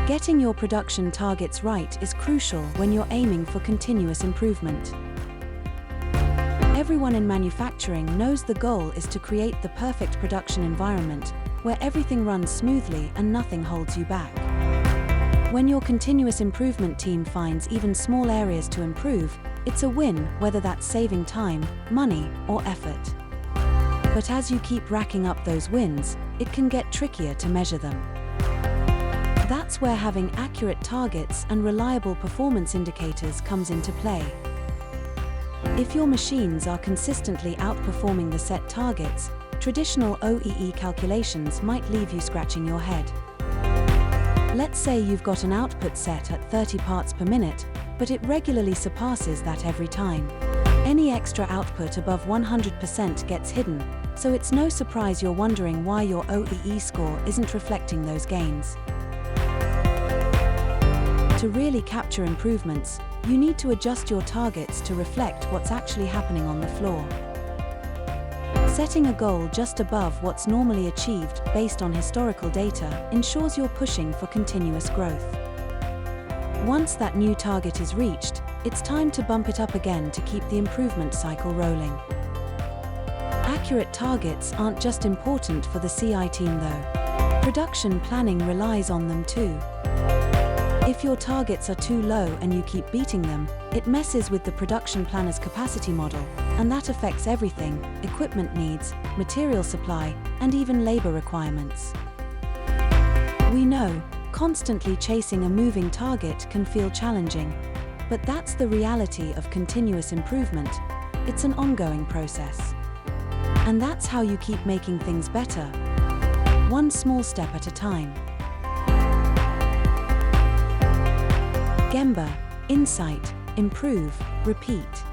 Getting your production targets right is crucial when you're aiming for continuous improvement. Everyone in manufacturing knows the goal is to create the perfect production environment where everything runs smoothly and nothing holds you back. When your continuous improvement team finds even small areas to improve, it's a win, whether that's saving time, money, or effort. But as you keep racking up those wins, it can get trickier to measure them. That's where having accurate targets and reliable performance indicators comes into play. If your machines are consistently outperforming the set targets, traditional OEE calculations might leave you scratching your head. Let's say you've got an output set at 30 parts per minute, but it regularly surpasses that every time. Any extra output above 100% gets hidden, so it's no surprise you're wondering why your OEE score isn't reflecting those gains. To really capture improvements, you need to adjust your targets to reflect what's actually happening on the floor. Setting a goal just above what's normally achieved based on historical data ensures you're pushing for continuous growth. Once that new target is reached, it's time to bump it up again to keep the improvement cycle rolling. Accurate targets aren't just important for the CI team though. Production planning relies on them too. If your targets are too low and you keep beating them, it messes with the production planner's capacity model, and that affects everything: equipment needs, material supply, and even labor requirements. We know, constantly chasing a moving target can feel challenging, but that's the reality of continuous improvement. It's an ongoing process. And that's how you keep making things better, one small step at a time. Gemba, insight, improve, repeat.